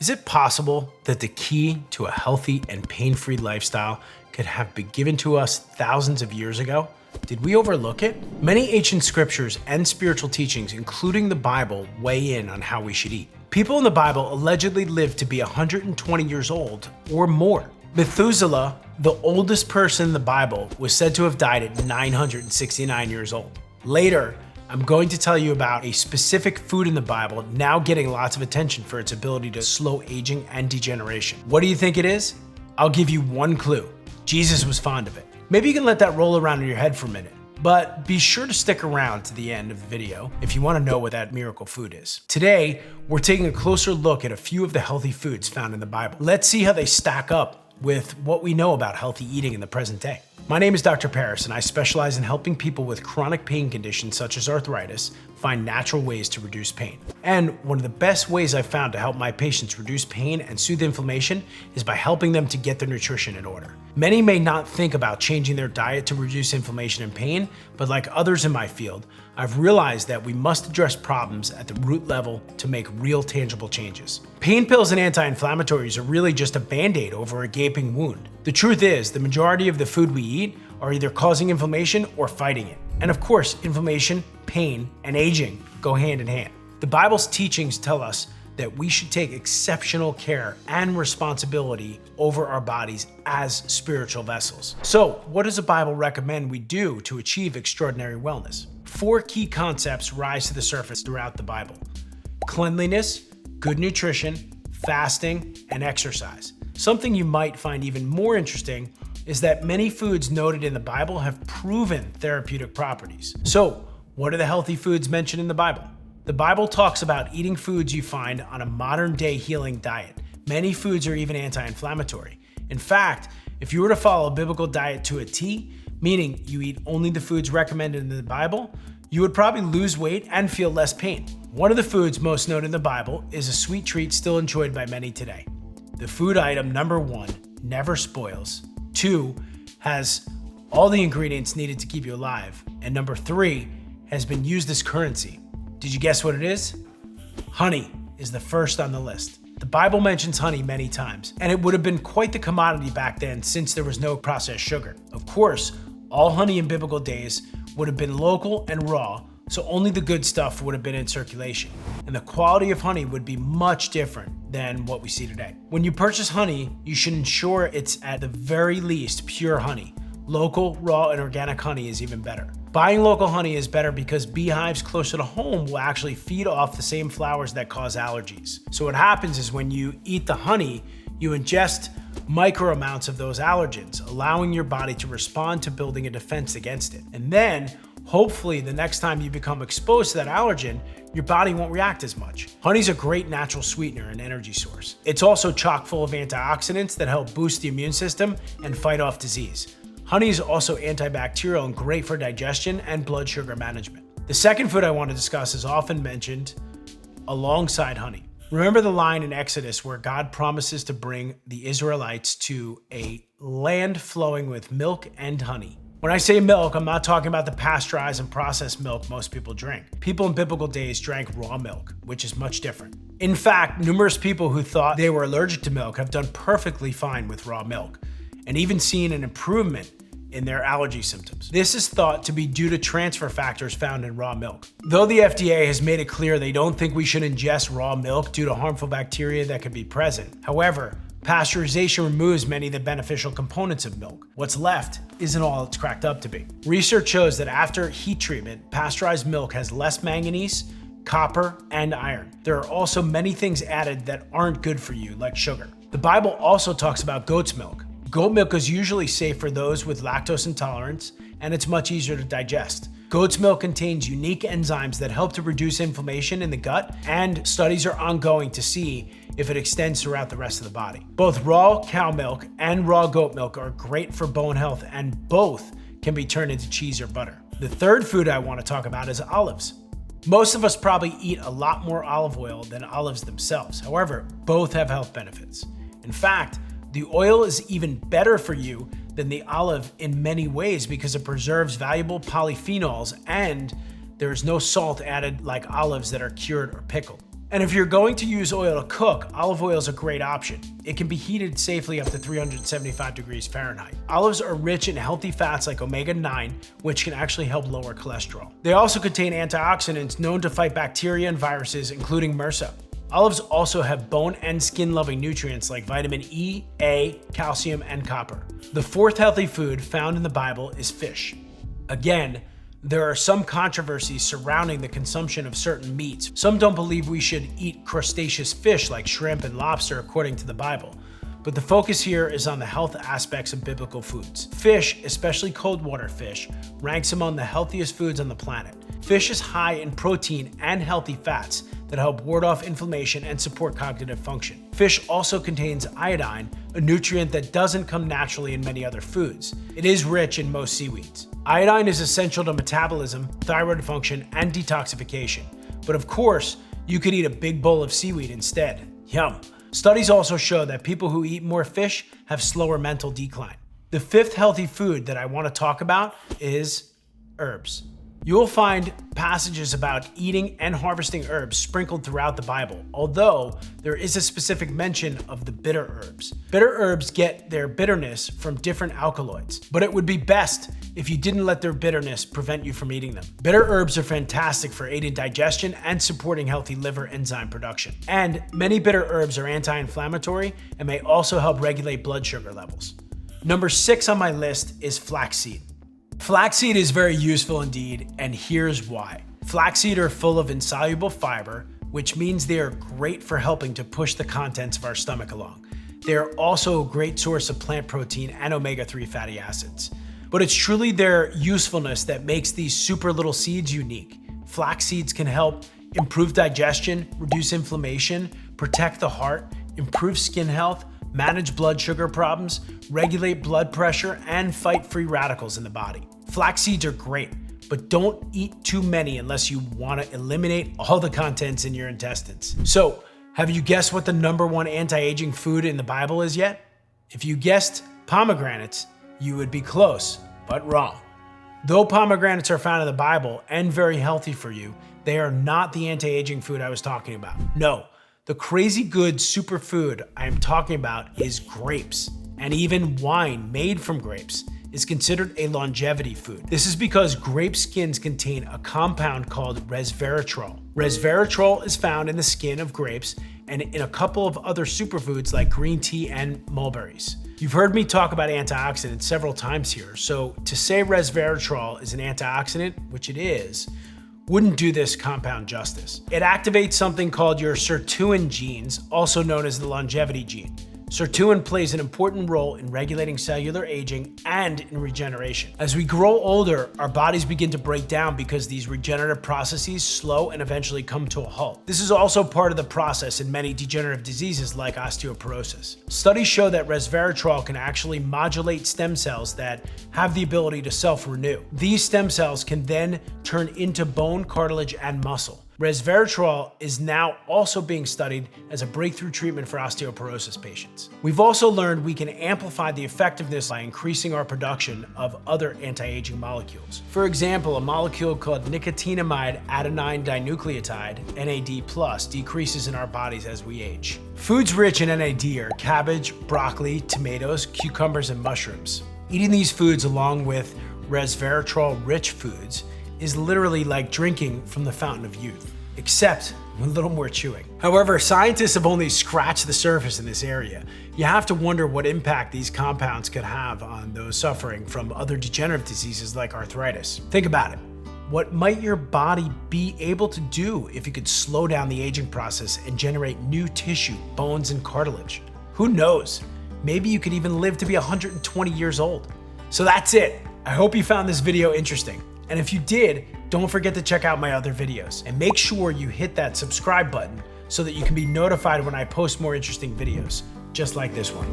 Is it possible that the key to a healthy and pain-free lifestyle could have been given to us thousands of years ago? Did we overlook it? Many ancient scriptures and spiritual teachings, including the Bible, weigh in on how we should eat. People in the Bible allegedly lived to be 120 years old or more. Methuselah, the oldest person in the Bible, was said to have died at 969 years old. Later, I'm going to tell you about a specific food in the Bible now getting lots of attention for its ability to slow aging and degeneration. What do you think it is? I'll give you one clue. Jesus was fond of it. Maybe you can let that roll around in your head for a minute, but be sure to stick around to the end of the video if you want to know what that miracle food is. Today, we're taking a closer look at a few of the healthy foods found in the Bible. Let's see how they stack up with what we know about healthy eating in the present day. My name is Dr. Paris, and I specialize in helping people with chronic pain conditions such as arthritis find natural ways to reduce pain. And one of the best ways I've found to help my patients reduce pain and soothe inflammation is by helping them to get their nutrition in order. Many may not think about changing their diet to reduce inflammation and pain, but like others in my field, I've realized that we must address problems at the root level to make real tangible changes. Pain pills and anti-inflammatories are really just a band-aid over a gaping wound. The truth is, the majority of the food we eat are either causing inflammation or fighting it. And of course, inflammation, pain, and aging go hand in hand. The Bible's teachings tell us that we should take exceptional care and responsibility over our bodies as spiritual vessels. So, what does the Bible recommend we do to achieve extraordinary wellness? 4 key concepts rise to the surface throughout the Bible: cleanliness, good nutrition, fasting, and exercise. Something you might find even more interesting is that many foods noted in the Bible have proven therapeutic properties. So, what are the healthy foods mentioned in the Bible? The Bible talks about eating foods you find on a modern-day healing diet. Many foods are even anti-inflammatory. In fact, if you were to follow a biblical diet to a T, meaning you eat only the foods recommended in the Bible, you would probably lose weight and feel less pain. One of the foods most noted in the Bible is a sweet treat still enjoyed by many today. The food item number 1 never spoils, 2 has all the ingredients needed to keep you alive, and number 3 has been used as currency. Did you guess what it is? Honey is the first on the list. The Bible mentions honey many times, and it would have been quite the commodity back then since there was no processed sugar. Of course, all honey in biblical days would have been local and raw, so only the good stuff would have been in circulation. And the quality of honey would be much different than what we see today. When you purchase honey, you should ensure it's at the very least pure honey. Local, raw, and organic honey is even better. Buying local honey is better because beehives closer to home will actually feed off the same flowers that cause allergies. So what happens is when you eat the honey, you ingest micro amounts of those allergens, allowing your body to respond to building a defense against it. And then, hopefully, the next time you become exposed to that allergen, your body won't react as much. Honey's a great natural sweetener and energy source. It's also chock full of antioxidants that help boost the immune system and fight off disease. Honey is also antibacterial and great for digestion and blood sugar management. The second food I want to discuss is often mentioned alongside honey. Remember the line in Exodus where God promises to bring the Israelites to a land flowing with milk and honey. When I say milk, I'm not talking about the pasteurized and processed milk most people drink. People in biblical days drank raw milk, which is much different. In fact, numerous people who thought they were allergic to milk have done perfectly fine with raw milk, and even seen an improvement in their allergy symptoms. This is thought to be due to transfer factors found in raw milk. Though the FDA has made it clear they don't think we should ingest raw milk due to harmful bacteria that could be present. However, pasteurization removes many of the beneficial components of milk. What's left isn't all it's cracked up to be. Research shows that after heat treatment, pasteurized milk has less manganese, copper, and iron. There are also many things added that aren't good for you, like sugar. The Bible also talks about goat's milk. Goat milk is usually safe for those with lactose intolerance, and it's much easier to digest. Goat's milk contains unique enzymes that help to reduce inflammation in the gut, and studies are ongoing to see if it extends throughout the rest of the body. Both raw cow milk and raw goat milk are great for bone health, and both can be turned into cheese or butter. The third food I want to talk about is olives. Most of us probably eat a lot more olive oil than olives themselves. However, both have health benefits. In fact, the oil is even better for you than the olive in many ways because it preserves valuable polyphenols and there is no salt added like olives that are cured or pickled. And if you're going to use oil to cook, olive oil is a great option. It can be heated safely up to 375 degrees Fahrenheit. Olives are rich in healthy fats like omega-9, which can actually help lower cholesterol. They also contain antioxidants known to fight bacteria and viruses, including MRSA. Olives also have bone and skin-loving nutrients like vitamin E, A, calcium, and copper. The fourth healthy food found in the Bible is fish. Again, there are some controversies surrounding the consumption of certain meats. Some don't believe we should eat crustaceous fish like shrimp and lobster according to the Bible. But the focus here is on the health aspects of biblical foods. Fish, especially cold water fish, ranks among the healthiest foods on the planet. Fish is high in protein and healthy fats that help ward off inflammation and support cognitive function. Fish also contains iodine, a nutrient that doesn't come naturally in many other foods. It is rich in most seaweeds. Iodine is essential to metabolism, thyroid function, and detoxification. But of course, you could eat a big bowl of seaweed instead. Yum. Studies also show that people who eat more fish have slower mental decline. The fifth healthy food that I want to talk about is herbs. You'll find passages about eating and harvesting herbs sprinkled throughout the Bible, although there is a specific mention of the bitter herbs. Bitter herbs get their bitterness from different alkaloids, but it would be best if you didn't let their bitterness prevent you from eating them. Bitter herbs are fantastic for aiding digestion and supporting healthy liver enzyme production. And many bitter herbs are anti-inflammatory and may also help regulate blood sugar levels. Number 6 on my list is flaxseed. Flaxseed is very useful indeed, and here's why. Flaxseed are full of insoluble fiber, which means they are great for helping to push the contents of our stomach along. They are also a great source of plant protein and omega-3 fatty acids. But it's truly their usefulness that makes these super little seeds unique. Flax seeds can help improve digestion, reduce inflammation, protect the heart, improve skin health, manage blood sugar problems, regulate blood pressure, and fight free radicals in the body. Flax seeds are great, but don't eat too many unless you want to eliminate all the contents in your intestines. So, have you guessed what the #1 anti-aging food in the Bible is yet? If you guessed pomegranates, you would be close, but wrong. Though pomegranates are found in the Bible and very healthy for you, they are not the anti-aging food I was talking about. No, the crazy good superfood I am talking about is grapes, and even wine made from grapes is considered a longevity food. This is because grape skins contain a compound called resveratrol. Resveratrol is found in the skin of grapes and in a couple of other superfoods like green tea and mulberries. You've heard me talk about antioxidants several times here, so to say resveratrol is an antioxidant, which it is, wouldn't do this compound justice. It activates something called your sirtuin genes, also known as the longevity gene. Sirtuin plays an important role in regulating cellular aging and in regeneration. As we grow older, our bodies begin to break down because these regenerative processes slow and eventually come to a halt. This is also part of the process in many degenerative diseases like osteoporosis. Studies show that resveratrol can actually modulate stem cells that have the ability to self-renew. These stem cells can then turn into bone, cartilage, and muscle. Resveratrol is now also being studied as a breakthrough treatment for osteoporosis patients. We've also learned we can amplify the effectiveness by increasing our production of other anti-aging molecules. For example, a molecule called nicotinamide adenine dinucleotide, NAD+, decreases in our bodies as we age. Foods rich in NAD are cabbage, broccoli, tomatoes, cucumbers, and mushrooms. Eating these foods along with resveratrol-rich foods is literally like drinking from the fountain of youth, except with a little more chewing. However, scientists have only scratched the surface in this area. You have to wonder what impact these compounds could have on those suffering from other degenerative diseases like arthritis. Think about it. What might your body be able to do if you could slow down the aging process and generate new tissue, bones, and cartilage? Who knows? Maybe you could even live to be 120 years old. So that's it. I hope you found this video interesting. And if you did, don't forget to check out my other videos and make sure you hit that subscribe button so that you can be notified when I post more interesting videos, just like this one.